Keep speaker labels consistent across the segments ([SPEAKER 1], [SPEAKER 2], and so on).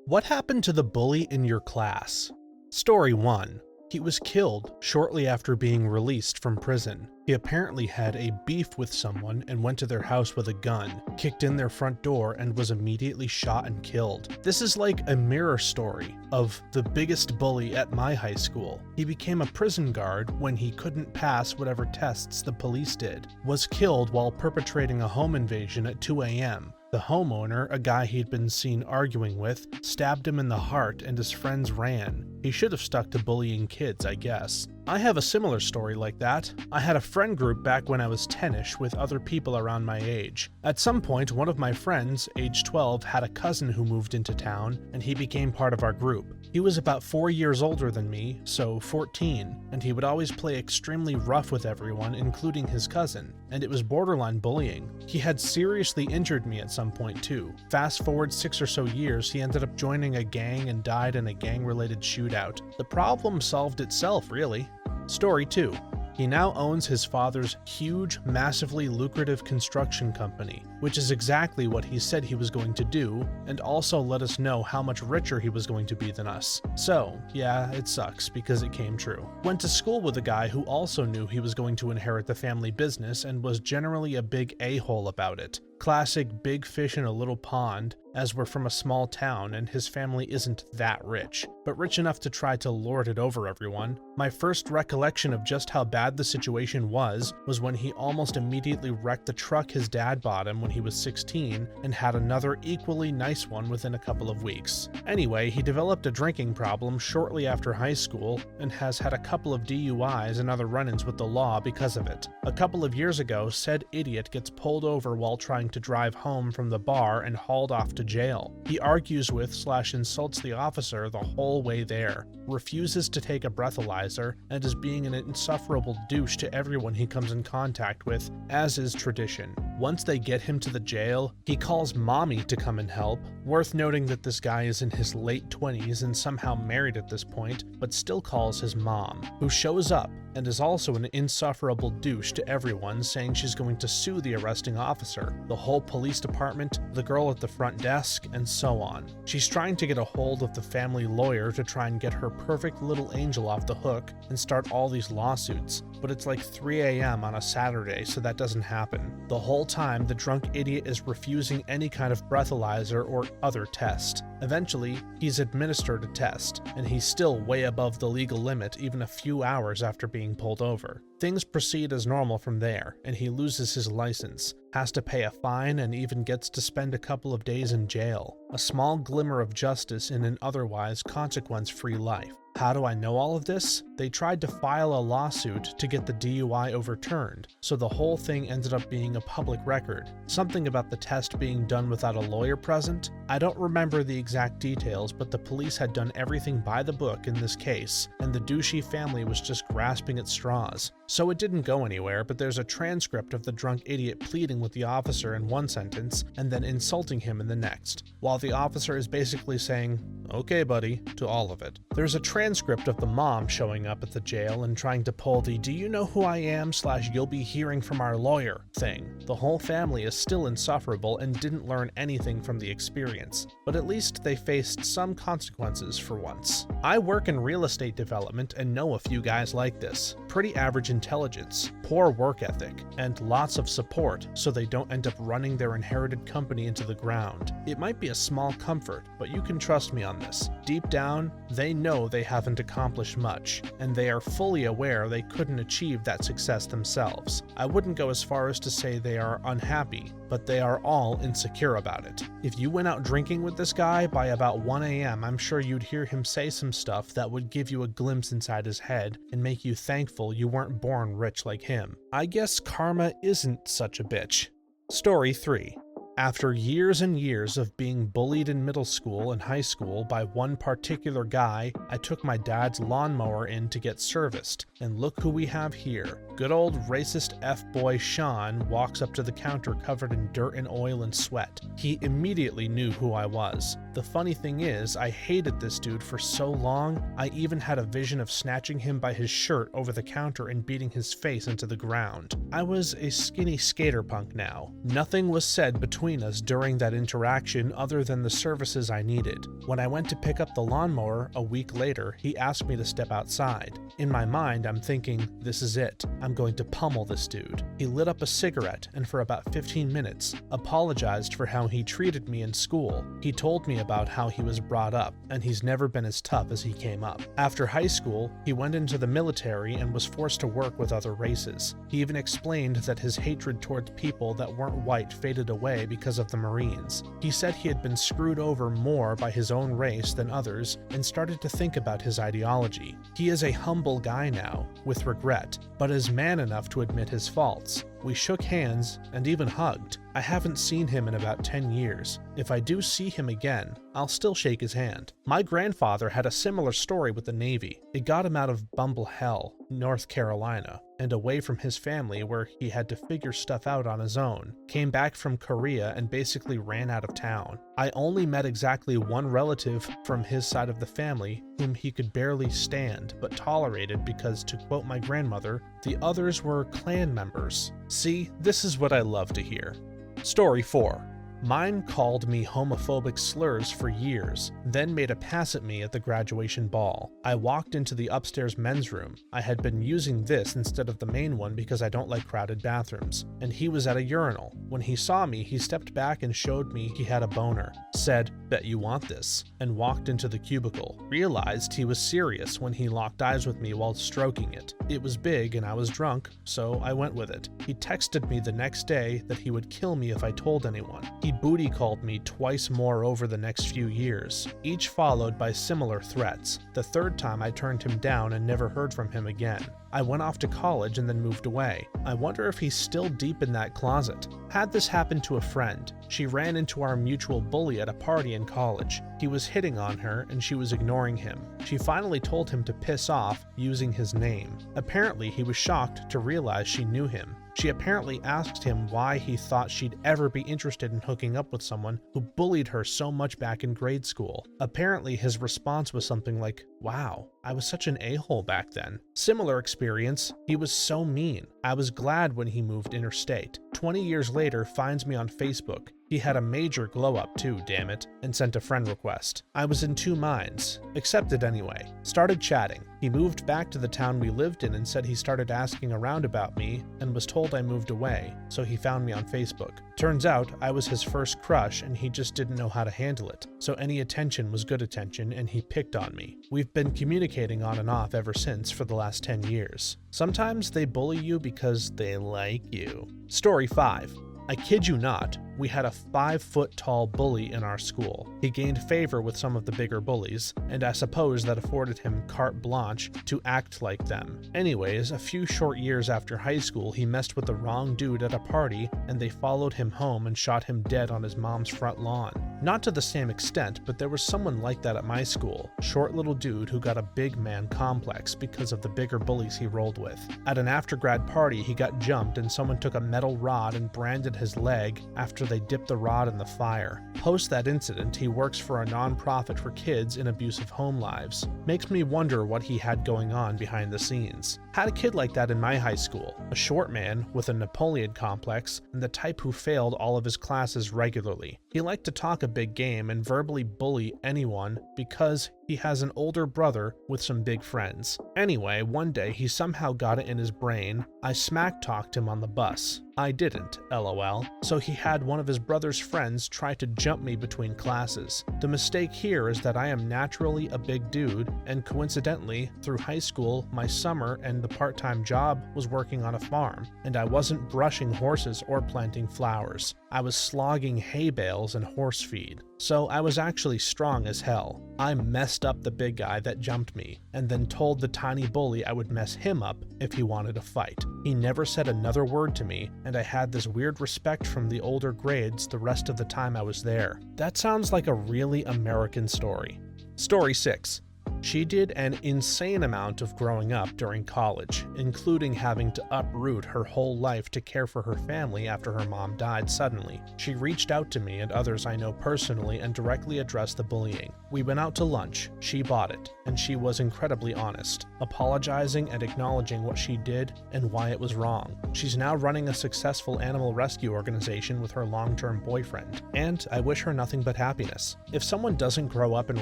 [SPEAKER 1] What happened to the bully in your class? Story 1. He was killed shortly after being released from prison. He apparently had a beef with someone and went to their house with a gun, kicked in their front door, and was immediately shot and killed. This is like a mirror story of the biggest bully at my high school. He became a prison guard when he couldn't pass whatever tests the police did, was killed while perpetrating a home invasion at 2 a.m. The homeowner, a guy he'd been seen arguing with, stabbed him in the heart and his friends ran. He should have stuck to bullying kids, I guess. I have a similar story like that. I had a friend group back when I was 10ish with other people around my age. At some point, one of my friends, age 12, had a cousin who moved into town, and he became part of our group. He was about 4 years older than me, so 14, and he would always play extremely rough with everyone, including his cousin, and it was borderline bullying. He had seriously injured me at some point too. Fast forward 6 or so years, he ended up joining a gang and died in a gang-related shootout. The problem solved itself, really. Story 2. He now owns his father's huge, massively lucrative construction company, which is exactly what he said he was going to do, and also let us know how much richer he was going to be than us. So, yeah, it sucks because it came true. Went to school with a guy who also knew he was going to inherit the family business and was generally a big a-hole about it. Classic big fish in a little pond, as we're from a small town and his family isn't that rich, but rich enough to try to lord it over everyone. My first recollection of just how bad the situation was when he almost immediately wrecked the truck his dad bought him when he was 16 and had another equally nice one within a couple of weeks. Anyway, he developed a drinking problem shortly after high school and has had a couple of DUIs and other run-ins with the law because of it. A couple of years ago, said idiot gets pulled over while trying to drive home from the bar and hauled off to jail. He argues with/insults the officer the whole way there, refuses to take a breathalyzer, and is being an insufferable douche to everyone he comes in contact with, as is tradition. Once they get him to the jail, he calls mommy to come and help. Worth noting that this guy is in his late 20s and somehow married at this point, but still calls his mom, who shows up and is also an insufferable douche to everyone, saying she's going to sue the arresting officer, the whole police department, the girl at the front desk, and so on. She's trying to get a hold of the family lawyer to try and get her perfect little angel off the hook and start all these lawsuits, but it's like 3 a.m. on a Saturday, so that doesn't happen. The whole time, the drunk idiot is refusing any kind of breathalyzer or other test. Eventually, he's administered a test, and he's still way above the legal limit even a few hours after being pulled over. Things proceed as normal from there, and he loses his license, has to pay a fine, and even gets to spend a couple of days in jail. A small glimmer of justice in an otherwise consequence-free life. How do I know all of this? They tried to file a lawsuit to get the DUI overturned, so the whole thing ended up being a public record. Something about the test being done without a lawyer present? I don't remember the exact details, but the police had done everything by the book in this case, and the douchey family was just grasping at straws. So it didn't go anywhere, but there's a transcript of the drunk idiot pleading with the officer in one sentence and then insulting him in the next, while the officer is basically saying, "Okay, buddy," to all of it. There's a transcript of the mom showing up at the jail and trying to pull the "do you know who I am / you'll be hearing from our lawyer" thing. The whole family is still insufferable and didn't learn anything from the experience, but at least they faced some consequences for once. I work in real estate development and know a few guys like this. Pretty average intelligence, poor work ethic, and lots of support so they don't end up running their inherited company into the ground. It might be a small comfort, but you can trust me on this. Deep down, they know they haven't accomplished much, and they are fully aware they couldn't achieve that success themselves. I wouldn't go as far as to say they are unhappy, but they are all insecure about it. If you went out drinking with this guy by about 1 a.m., I'm sure you'd hear him say some stuff that would give you a glimpse inside his head and make you thankful you weren't born rich like him. I guess karma isn't such a bitch. Story 3. After years and years of being bullied in middle school and high school by one particular guy, I took my dad's lawnmower in to get serviced, and look who we have here. Good old racist F-boy Sean walks up to the counter covered in dirt and oil and sweat. He immediately knew who I was. The funny thing is, I hated this dude for so long, I even had a vision of snatching him by his shirt over the counter and beating his face into the ground. I was a skinny skater punk now. Nothing was said between us during that interaction other than the services I needed. When I went to pick up the lawnmower a week later, he asked me to step outside. In my mind, I'm thinking, this is it. I'm going to pummel this dude. He lit up a cigarette and for about 15 minutes apologized for how he treated me in school. He told me about how he was brought up, and he's never been as tough as he came up. After high school, he went into the military and was forced to work with other races. He even explained that his hatred towards people that weren't white faded away because of the Marines. He said he had been screwed over more by his own race than others and started to think about his ideology. He is a humble guy now, with regret, but is man enough to admit his faults. We shook hands and even hugged. I haven't seen him in about 10 years. If I do see him again, I'll still shake his hand. My grandfather had a similar story with the Navy. It got him out of Bumble Hell, North Carolina, and away from his family where he had to figure stuff out on his own. Came back from Korea and basically ran out of town. I only met exactly one relative from his side of the family whom he could barely stand but tolerated because, to quote my grandmother, the others were clan members. See, this is what I love to hear. Story 4. Mine called me homophobic slurs for years, then made a pass at me at the graduation ball. I walked into the upstairs men's room. I had been using this instead of the main one because I don't like crowded bathrooms, and he was at a urinal. When he saw me, he stepped back and showed me he had a boner, said, "Bet you want this," and walked into the cubicle. Realized he was serious when he locked eyes with me while stroking it. It was big and I was drunk, so I went with it. He texted me the next day that he would kill me if I told anyone. He booty called me twice more over the next few years, each followed by similar threats. The third time I turned him down and never heard from him again. I went off to college and then moved away. I wonder if he's still deep in that closet. Had this happen to a friend. She ran into our mutual bully at a party in college. He was hitting on her and she was ignoring him. She finally told him to piss off using his name. Apparently, he was shocked to realize she knew him. She apparently asked him why he thought she'd ever be interested in hooking up with someone who bullied her so much back in grade school. Apparently, his response was something like, "Wow, I was such an a-hole back then." Similar experience, he was so mean. I was glad when he moved interstate. 20 years later, finds me on Facebook. He had a major glow up too, damn it, and sent a friend request. I was in two minds. Accepted anyway. Started chatting. He moved back to the town we lived in and said he started asking around about me and was told I moved away, so he found me on Facebook. Turns out I was his first crush and he just didn't know how to handle it, so any attention was good attention and he picked on me. We've been communicating on and off ever since for the last 10 years. Sometimes they bully you because they like you. Story 5. I kid you not, we had a 5-foot-tall bully in our school. He gained favor with some of the bigger bullies, and I suppose that afforded him carte blanche to act like them. Anyways, a few short years after high school, he messed with the wrong dude at a party, and they followed him home and shot him dead on his mom's front lawn. Not to the same extent, but there was someone like that at my school. Short little dude who got a big man complex because of the bigger bullies he rolled with. At an after-grad party, he got jumped and someone took a metal rod and branded his leg after they dipped the rod in the fire. Post that incident, he works for a non-profit for kids in abusive home lives. Makes me wonder what he had going on behind the scenes. Had a kid like that in my high school, a short man with a Napoleon complex and the type who failed all of his classes regularly. He liked to talk a big game and verbally bully anyone because he has an older brother with some big friends. Anyway, one day he somehow got it in his brain. I smack-talked him on the bus. I didn't, lol. So he had one of his brother's friends try to jump me between classes. The mistake here is that I am naturally a big dude, and coincidentally, through high school, my summer and the part-time job was working on a farm, and I wasn't brushing horses or planting flowers. I was slogging hay bales and horse feed. So I was actually strong as hell. I messed up the big guy that jumped me, and then told the tiny bully I would mess him up if he wanted a fight. He never said another word to me, and I had this weird respect from the older grades the rest of the time I was there. That sounds like a really American story. Story 6. She did an insane amount of growing up during college, including having to uproot her whole life to care for her family after her mom died suddenly. She reached out to me and others I know personally and directly addressed the bullying. We went out to lunch, she bought it, and she was incredibly honest, apologizing and acknowledging what she did and why it was wrong. She's now running a successful animal rescue organization with her long-term boyfriend, and I wish her nothing but happiness. If someone doesn't grow up and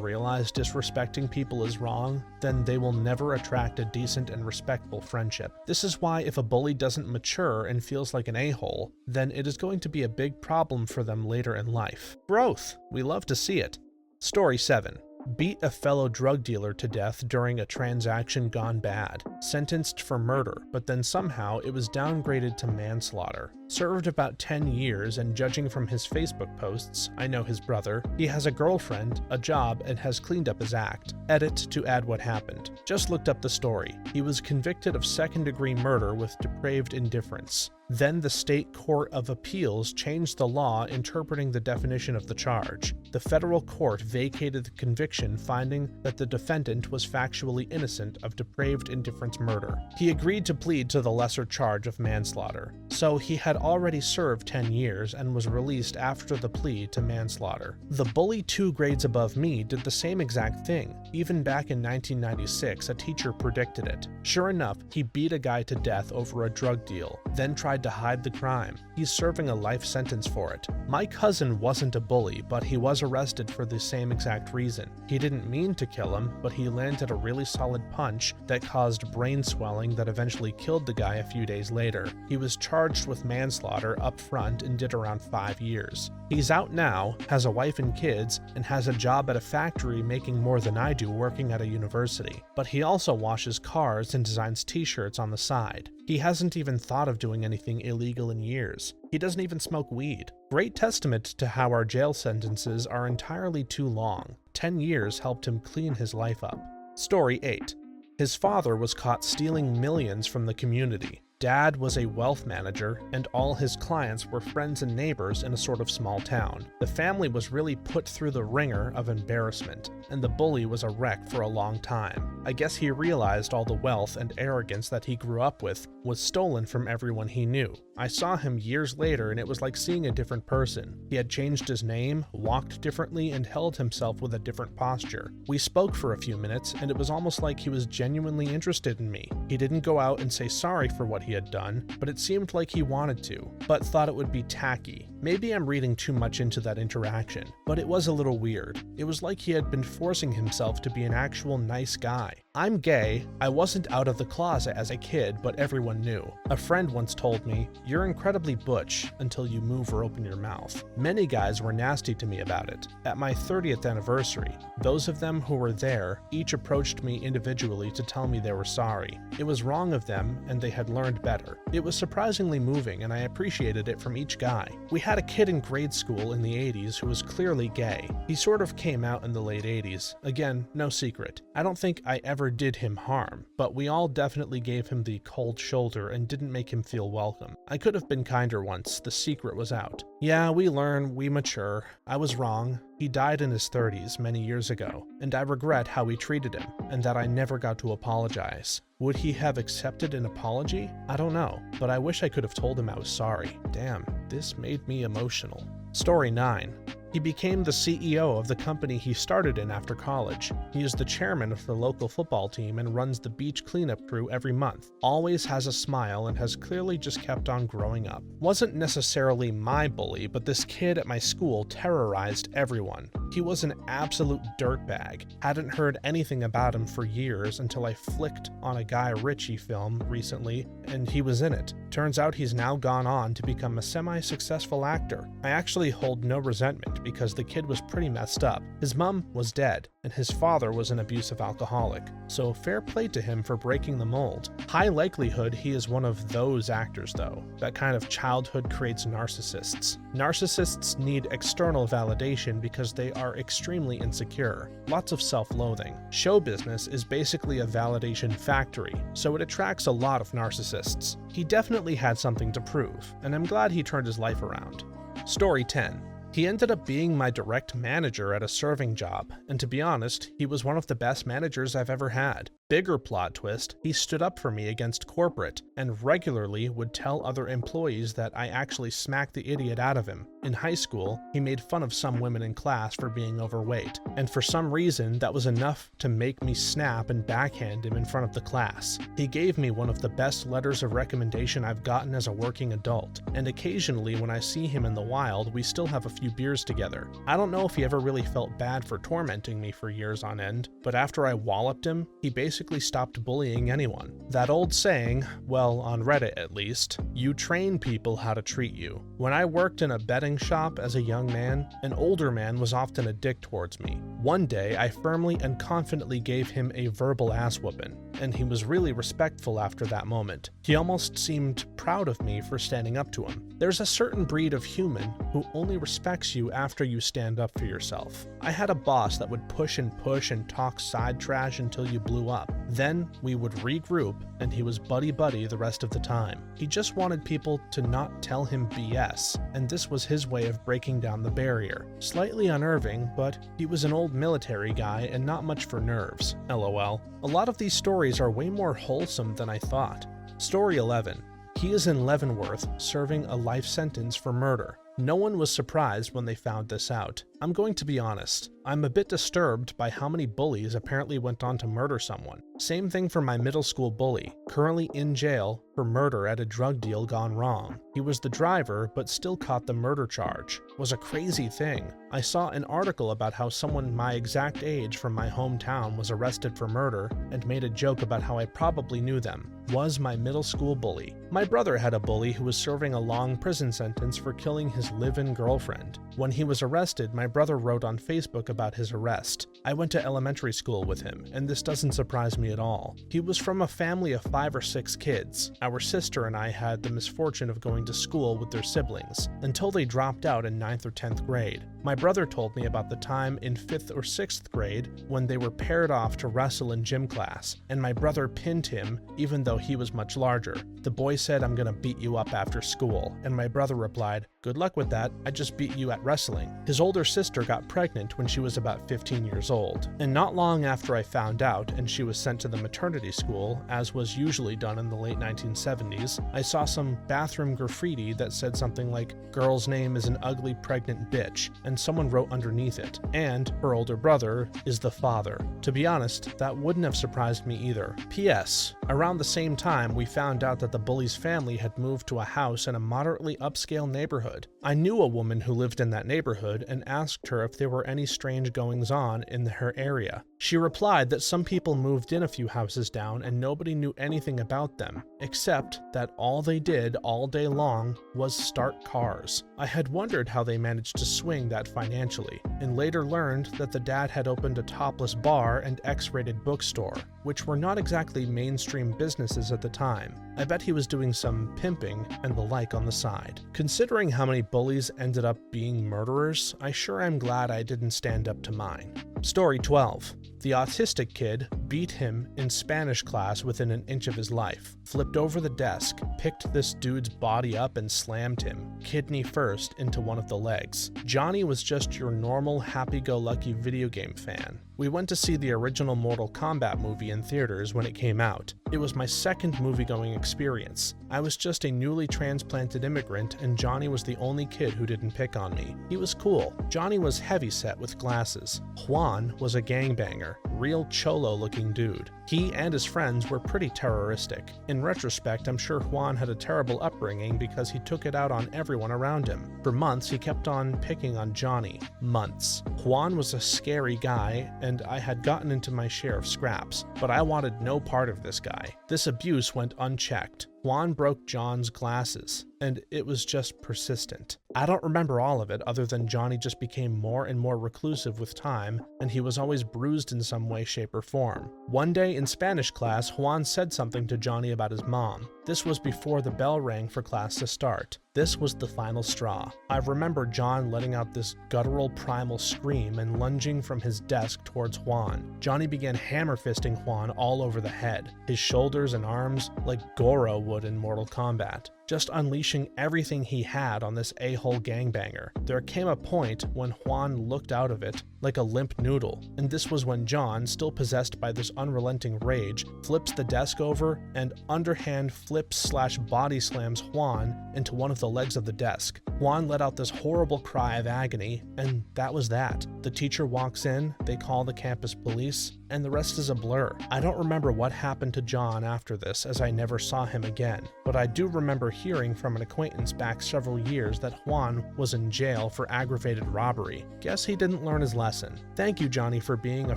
[SPEAKER 1] realize disrespecting people is wrong, then they will never attract a decent and respectful friendship. This is why if a bully doesn't mature and feels like an a-hole, then it is going to be a big problem for them later in life. Growth! We love to see it. Story 7. Beat a fellow drug dealer to death during a transaction gone bad. Sentenced for murder, but then somehow it was downgraded to manslaughter. Served about 10 years, and judging from his Facebook posts, I know his brother, he has a girlfriend, a job, and has cleaned up his act. Edit to add what happened. Just looked up the story. He was convicted of second-degree murder with depraved indifference. Then the State Court of Appeals changed the law interpreting the definition of the charge. The federal court vacated the conviction, finding that the defendant was factually innocent of depraved indifference murder. He agreed to plead to the lesser charge of manslaughter. So he had already served 10 years and was released after the plea to manslaughter. The bully 2 grades above me did the same exact thing. Even back in 1996, a teacher predicted it. Sure enough, he beat a guy to death over a drug deal, then tried to hide the crime. He's serving a life sentence for it. My cousin wasn't a bully, but he was arrested for the same exact reason. He didn't mean to kill him, but he landed a really solid punch that caused brain swelling that eventually killed the guy a few days later. He was charged with manslaughter up front and did around 5 years. He's out now, has a wife and kids, and has a job at a factory making more than I do working at a university. But he also washes cars and designs t-shirts on the side. He hasn't even thought of doing anything illegal in years. He doesn't even smoke weed. Great testament to how our jail sentences are entirely too long. 10 years helped him clean his life up. Story 8. His father was caught stealing millions from the community. Dad was a wealth manager, and all his clients were friends and neighbors in a sort of small town. The family was really put through the ringer of embarrassment, and the bully was a wreck for a long time. I guess he realized all the wealth and arrogance that he grew up with was stolen from everyone he knew. I saw him years later, and it was like seeing a different person. He had changed his name, walked differently, and held himself with a different posture. We spoke for a few minutes, and it was almost like he was genuinely interested in me. He didn't go out and say sorry for what he had done, but it seemed like he wanted to, but thought it would be tacky. Maybe I'm reading too much into that interaction, but it was a little weird. It was like he had been forcing himself to be an actual nice guy. I'm gay. I wasn't out of the closet as a kid, but everyone knew. A friend once told me, "You're incredibly butch until you move or open your mouth." Many guys were nasty to me about it. At my 30th anniversary, those of them who were there each approached me individually to tell me they were sorry. It was wrong of them, and they had learned better. It was surprisingly moving, and I appreciated it from each guy. We had a kid in grade school in the 80s who was clearly gay. He sort of came out in the late 80s. Again, no secret. I don't think I ever did him harm, but we all definitely gave him the cold shoulder and didn't make him feel welcome. I could have been kinder once. The secret was out. Yeah, we learn, we mature. I was wrong. He died in his 30s many years ago, and I regret how we treated him, and that I never got to apologize. Would he have accepted an apology? I don't know, but I wish I could have told him I was sorry. Damn, this made me emotional. Story 9. He became the CEO of the company he started in after college. He is the chairman of the local football team and runs the beach cleanup crew every month. Always has a smile and has clearly just kept on growing up. Wasn't necessarily my bully, but this kid at my school terrorized everyone. He was an absolute dirtbag. Hadn't heard anything about him for years until I flicked on a Guy Ritchie film recently, and he was in it. Turns out he's now gone on to become a semi-successful actor. I actually hold no resentment because the kid was pretty messed up. His mom was dead, and his father was an abusive alcoholic, so fair play to him for breaking the mold. High likelihood he is one of those actors though. That kind of childhood creates narcissists. Narcissists need external validation because they are extremely insecure. Lots of self-loathing. Show business is basically a validation factory, so it attracts a lot of narcissists. He definitely had something to prove, and I'm glad he turned his life around. Story 10. He ended up being my direct manager at a serving job, and to be honest, he was one of the best managers I've ever had. Bigger plot twist, he stood up for me against corporate, and regularly would tell other employees that I actually smacked the idiot out of him. In high school, he made fun of some women in class for being overweight, and for some reason that was enough to make me snap and backhand him in front of the class. He gave me one of the best letters of recommendation I've gotten as a working adult, and occasionally when I see him in the wild, we still have a few beers together. I don't know if he ever really felt bad for tormenting me for years on end, but after I walloped him, he basically stopped bullying anyone. That old saying, well, on Reddit at least, you train people how to treat you. When I worked in a betting shop as a young man, an older man was often a dick towards me. One day, I firmly and confidently gave him a verbal ass whooping, and he was really respectful after that moment. He almost seemed proud of me for standing up to him. There's a certain breed of human who only respects you after you stand up for yourself. I had a boss that would push and talk side trash until you blew up. Then we would regroup, and he was buddy-buddy the rest of the time. He just wanted people to not tell him BS, and this was his way of breaking down the barrier. Slightly unnerving, but he was an old military guy and not much for nerves. LOL. A lot of these stories are way more wholesome than I thought. Story 11. He is in Leavenworth serving a life sentence for murder. No one was surprised when they found this out. I'm going to be honest, I'm a bit disturbed by how many bullies apparently went on to murder someone. Same thing for my middle school bully, currently in jail for murder at a drug deal gone wrong. He was the driver, but still caught the murder charge. Was a crazy thing. I saw an article about how someone my exact age from my hometown was arrested for murder and made a joke about how I probably knew them. Was my middle school bully. My brother had a bully who was serving a long prison sentence for killing his live-in girlfriend. When he was arrested, my brother wrote on Facebook about his arrest. I went to elementary school with him, and this doesn't surprise me at all. He was from a family of 5 or 6 kids. Our sister and I had the misfortune of going to school with their siblings, until they dropped out in 9th or 10th grade. My brother told me about the time in 5th or 6th grade when they were paired off to wrestle in gym class, and my brother pinned him even though he was much larger. The boy said, "I'm gonna beat you up after school," and my brother replied, "Good luck with that, I just beat you at wrestling." His older sister got pregnant when she was about 15 years old, and not long after I found out and she was sent to the maternity school, as was usually done in the late 1970s, I saw some bathroom graffiti that said something like, "Girl's name is an ugly pregnant bitch," and someone wrote underneath it, "And her older brother is the father." To be honest, that wouldn't have surprised me either. P.S. Around the same time, we found out that the bully's family had moved to a house in a moderately upscale neighborhood. I knew a woman who lived in that neighborhood and asked her if there were any strange goings-on in her area. She replied that some people moved in a few houses down and nobody knew anything about them, except that all they did all day long was start cars. I had wondered how they managed to swing that financially, and later learned that the dad had opened a topless bar and X-rated bookstore, which were not exactly mainstream businesses at the time. I bet he was doing some pimping and the like on the side. Considering how many bullies ended up being murderers, I sure am glad I didn't stand up to mine. Story 12. The autistic kid beat him in Spanish class within an inch of his life, flipped over the desk, picked this dude's body up and slammed him, kidney first, into one of the legs. Johnny was just your normal happy-go-lucky video game fan. We went to see the original Mortal Kombat movie in theaters when it came out. It was my second movie-going experience. I was just a newly transplanted immigrant, and Johnny was the only kid who didn't pick on me. He was cool. Johnny was heavyset with glasses. Juan was a gangbanger, real cholo-looking dude. He and his friends were pretty terroristic. In retrospect, I'm sure Juan had a terrible upbringing because he took it out on everyone around him. For months, he kept on picking on Johnny. Months. Juan was a scary guy, and I had gotten into my share of scraps, but I wanted no part of this guy. This abuse went unchecked. Juan broke John's glasses, and it was just persistent. I don't remember all of it other than Johnny just became more and more reclusive with time, and he was always bruised in some way, shape, or form. One day in Spanish class, Juan said something to Johnny about his mom. This was before the bell rang for class to start. This was the final straw. I remember John letting out this guttural primal scream and lunging from his desk towards Juan. Johnny began hammer-fisting Juan all over the head, his shoulders and arms, like Goro would in Mortal Kombat. just unleashing everything he had on this a-hole gangbanger. There came a point when Juan looked out of it like a limp noodle, and this was when John, still possessed by this unrelenting rage, flips the desk over and underhand flips/body slams Juan into one of the legs of the desk. Juan let out this horrible cry of agony, and that was that. The teacher walks in, they call the campus police, and the rest is a blur. I don't remember what happened to John after this, as I never saw him again, but I do remember hearing from an acquaintance back several years that Juan was in jail for aggravated robbery. Guess he didn't learn his lesson. Thank you, Johnny, for being a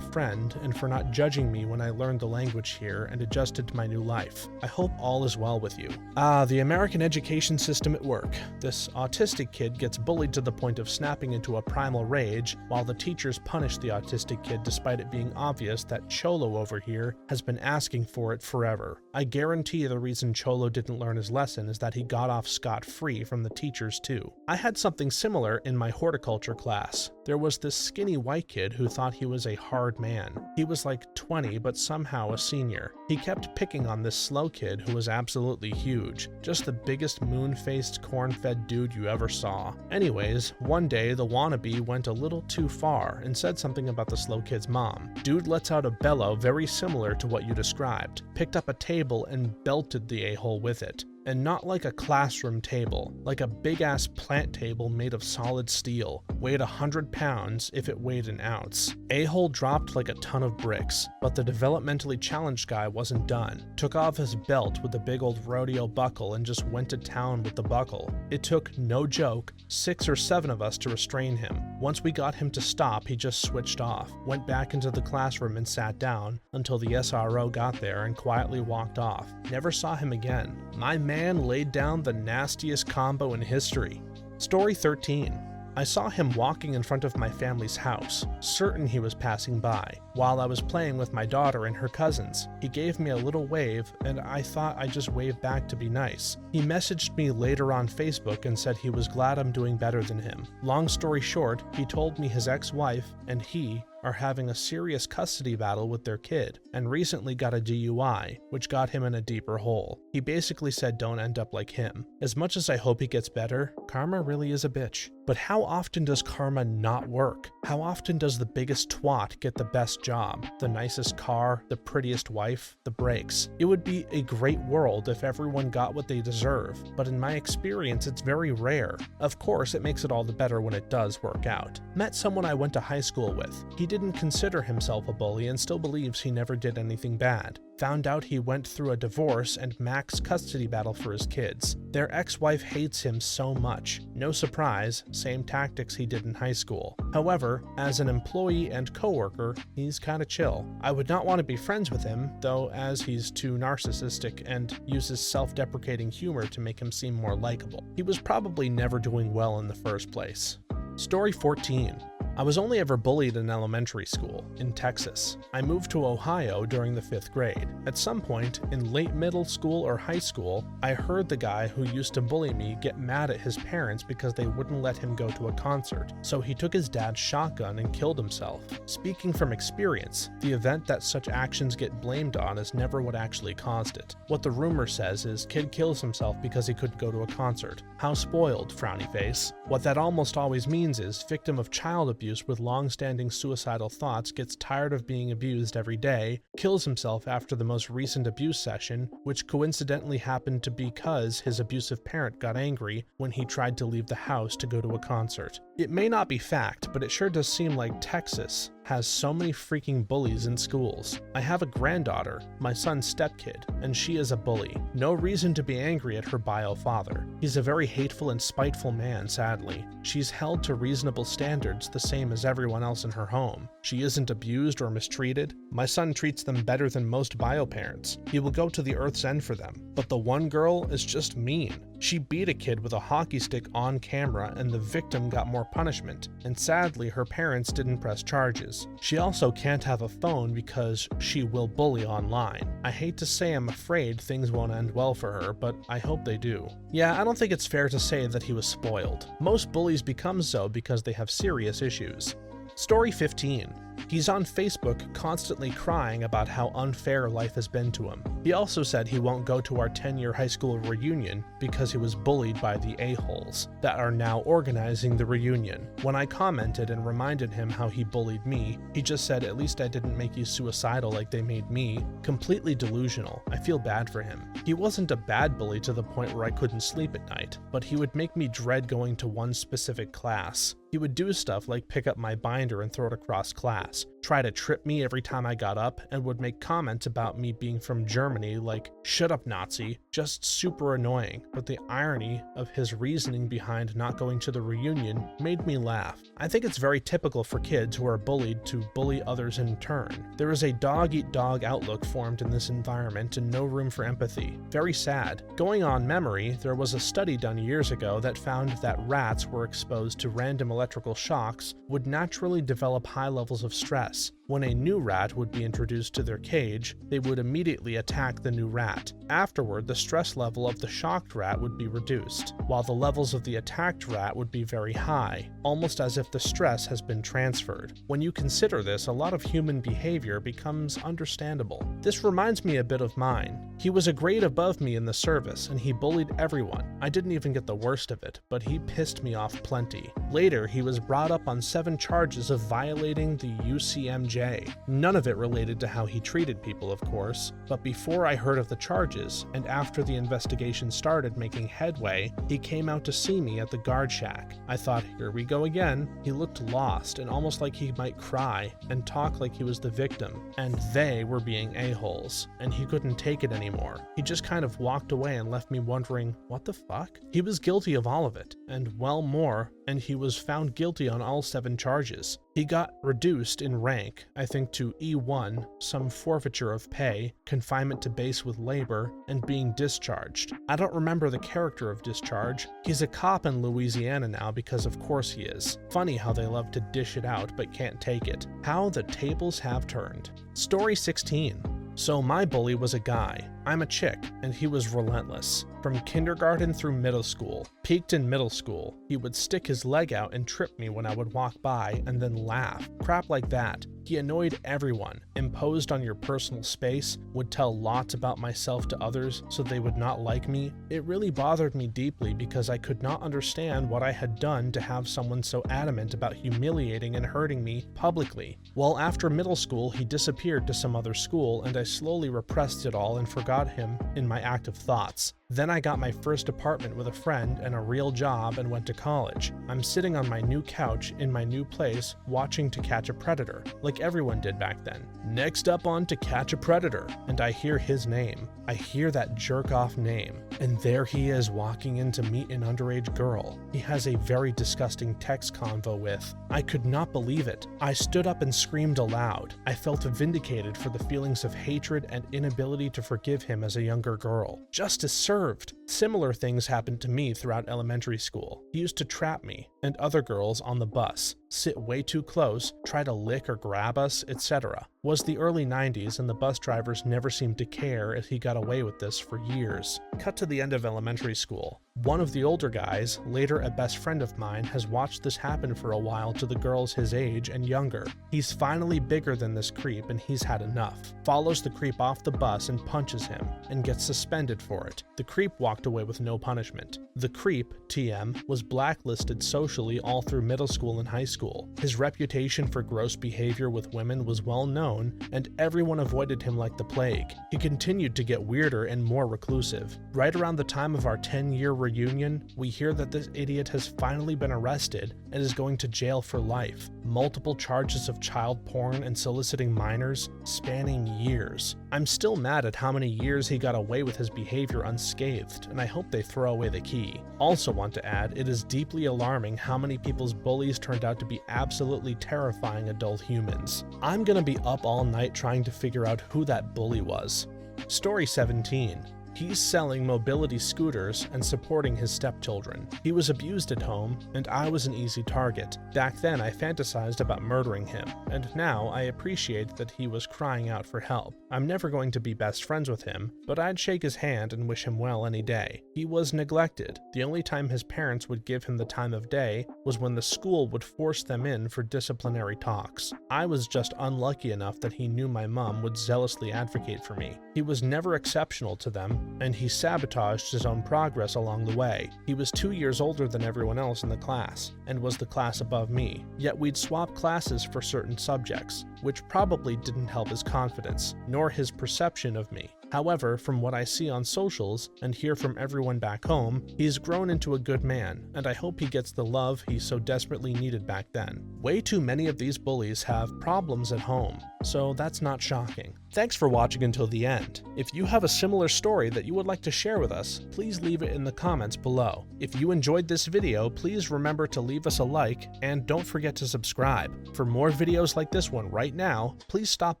[SPEAKER 1] friend and for not judging me when I learned the language here and adjusted to my new life. I hope all is well with you. The American education system at work. This autistic kid gets bullied to the point of snapping into a primal rage, while the teachers punish the autistic kid despite it being obvious that Cholo over here has been asking for it forever. I guarantee the reason Cholo didn't learn his lesson is that he got off scot-free from the teachers too. I had something similar in my horticulture class. There was this skinny white kid who thought he was a hard man. He was like 20 but somehow a senior. He kept picking on this slow kid who was absolutely huge. Just the biggest moon-faced corn-fed dude you ever saw. Anyways, one day the wannabe went a little too far and said something about the slow kid's mom. Dude lets out a bellow very similar to what you described, picked up a table and belted the a-hole with it. And not like a classroom table, like a big-ass plant table made of solid steel, weighed 100 pounds if it weighed an ounce. A-hole dropped like a ton of bricks, but the developmentally challenged guy wasn't done. Took off his belt with the big old rodeo buckle and just went to town with the buckle. It took, no joke, 6 or 7 of us to restrain him. Once we got him to stop, he just switched off, went back into the classroom and sat down until the SRO got there and quietly walked off. Never saw him again. My man laid down the nastiest combo in history. Story 13. I saw him walking in front of my family's house, certain he was passing by, while I was playing with my daughter and her cousins. He gave me a little wave, and I thought I'd just wave back to be nice. He messaged me later on Facebook and said he was glad I'm doing better than him. Long story short, he told me his ex-wife and he are having a serious custody battle with their kid, and recently got a DUI, which got him in a deeper hole. He basically said don't end up like him. As much as I hope he gets better, karma really is a bitch. But how often does karma not work? How often does the biggest twat get the best job, the nicest car, the prettiest wife, the breaks? It would be a great world if everyone got what they deserve, but in my experience it's very rare. Of course, it makes it all the better when it does work out. Met someone I went to high school with. He didn't consider himself a bully and still believes he never did anything bad. Found out he went through a divorce and max custody battle for his kids. Their ex-wife hates him so much. No surprise, same tactics he did in high school. However, as an employee and coworker, he's kinda chill. I would not want to be friends with him, though, as he's too narcissistic and uses self-deprecating humor to make him seem more likable. He was probably never doing well in the first place. Story 14. I was only ever bullied in elementary school, in Texas. I moved to Ohio during the 5th grade. At some point, in late middle school or high school, I heard the guy who used to bully me get mad at his parents because they wouldn't let him go to a concert, so he took his dad's shotgun and killed himself. Speaking from experience, the event that such actions get blamed on is never what actually caused it. What the rumor says is kid kills himself because he couldn't go to a concert. How spoiled, frowny face. What that almost always means is victim of child abuse with long-standing suicidal thoughts gets tired of being abused every day, kills himself after the most recent abuse session, which coincidentally happened to be because his abusive parent got angry when he tried to leave the house to go to a concert. It may not be fact, but it sure does seem like Texas has so many freaking bullies in schools. I have a granddaughter, my son's stepkid, and she is a bully. No reason to be angry at her bio father. He's a very hateful and spiteful man, sadly. She's held to reasonable standards the same as everyone else in her home. She isn't abused or mistreated. My son treats them better than most bio parents. He will go to the earth's end for them. But the one girl is just mean. She beat a kid with a hockey stick on camera and the victim got more punishment, and sadly her parents didn't press charges. She also can't have a phone because she will bully online. I hate to say I'm afraid things won't end well for her, but I hope they do. Yeah, I don't think it's fair to say that he was spoiled. Most bullies become so because they have serious issues. Story 15. He's on Facebook constantly crying about how unfair life has been to him. He also said he won't go to our 10-year high school reunion because he was bullied by the a-holes that are now organizing the reunion. When I commented and reminded him how he bullied me, he just said, "At least I didn't make you suicidal like they made me." Completely delusional. I feel bad for him. He wasn't a bad bully to the point where I couldn't sleep at night, but he would make me dread going to one specific class. He would do stuff like pick up my binder and throw it across class, try to trip me every time I got up, and would make comments about me being from Germany like, "Shut up, Nazi." Just super annoying, but the irony of his reasoning behind not going to the reunion made me laugh. I think it's very typical for kids who are bullied to bully others in turn. There is a dog-eat-dog outlook formed in this environment and no room for empathy. Very sad. Going on memory, there was a study done years ago that found that rats were exposed to random electrical shocks would naturally develop high levels of stress. When a new rat would be introduced to their cage, they would immediately attack the new rat. Afterward, the stress level of the shocked rat would be reduced, while the levels of the attacked rat would be very high, almost as if the stress has been transferred. When you consider this, a lot of human behavior becomes understandable. This reminds me a bit of mine. He was a grade above me in the service, and he bullied everyone. I didn't even get the worst of it, but he pissed me off plenty. Later, he was brought up on 7 charges of violating the UCMJ. None of it related to how he treated people, of course, but before I heard of the charges, and after the investigation started making headway, he came out to see me at the guard shack. I thought, here we go again. He looked lost and almost like he might cry and talk like he was the victim, and they were being a-holes, and he couldn't take it anymore. He just kind of walked away and left me wondering, what the fuck? He was guilty of all of it, and well more, and he was found guilty on all 7 charges. He got reduced in rank, I think to E1, some forfeiture of pay, confinement to base with labor, and being discharged. I don't remember the character of discharge. He's a cop in Louisiana now because of course he is. Funny how they love to dish it out but can't take it. How the tables have turned. Story 16. So my bully was a guy. I'm a chick, and he was relentless. From kindergarten through middle school. Peaked in middle school. He would stick his leg out and trip me when I would walk by and then laugh. Crap like that. He annoyed everyone, imposed on your personal space, would tell lots about myself to others so they would not like me. It really bothered me deeply because I could not understand what I had done to have someone so adamant about humiliating and hurting me publicly. Well, after middle school, he disappeared to some other school and I slowly repressed it all and forgot him in my active thoughts. Then I got my first apartment with a friend and a real job and went to college. I'm sitting on my new couch in my new place watching To Catch a Predator, like everyone did back then. Next up on To Catch a Predator, and I hear his name. I hear that jerk-off name, and there he is walking in to meet an underage girl. He has a very disgusting text convo with. I could not believe it. I stood up and screamed aloud. I felt vindicated for the feelings of hatred and inability to forgive him as a younger girl. Justice served. Similar things happened to me throughout elementary school. He used to trap me and other girls on the bus, sit way too close, try to lick or grab us, etc. Was the early 90s and the bus drivers never seemed to care as he got away with this for years. Cut to the end of elementary school. One of the older guys, later a best friend of mine, has watched this happen for a while to the girls his age and younger. He's finally bigger than this creep and he's had enough. Follows the creep off the bus and punches him, and gets suspended for it. The creep walked away with no punishment. The creep, TM, was blacklisted socially all through middle school and high school. His reputation for gross behavior with women was well known, and everyone avoided him like the plague. He continued to get weirder and more reclusive. Right around the time of our 10-year reunion, we hear that this idiot has finally been arrested and is going to jail for life. Multiple charges of child porn and soliciting minors, spanning years. I'm still mad at how many years he got away with his behavior unscathed, and I hope they throw away the key. Also want to add, it is deeply alarming how many people's bullies turned out to be absolutely terrifying adult humans. I'm gonna be up all night trying to figure out who that bully was. Story 17. He's selling mobility scooters and supporting his stepchildren. He was abused at home, and I was an easy target. Back then I fantasized about murdering him, and now I appreciate that he was crying out for help. I'm never going to be best friends with him, but I'd shake his hand and wish him well any day. He was neglected. The only time his parents would give him the time of day was when the school would force them in for disciplinary talks. I was just unlucky enough that he knew my mom would zealously advocate for me. He was never exceptional to them, and he sabotaged his own progress along the way. He was 2 years older than everyone else in the class, and was the class above me, yet we'd swap classes for certain subjects, which probably didn't help his confidence, nor his perception of me. However, from what I see on socials and hear from everyone back home, he's grown into a good man, and I hope he gets the love he so desperately needed back then. Way too many of these bullies have problems at home, so that's not shocking. Thanks for watching until the end. If you have a similar story that you would like to share with us, please leave it in the comments below. If you enjoyed this video, please remember to leave us a like, and don't forget to subscribe. For more videos like this one right now, please stop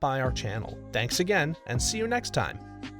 [SPEAKER 1] by our channel. Thanks again, and see you next time.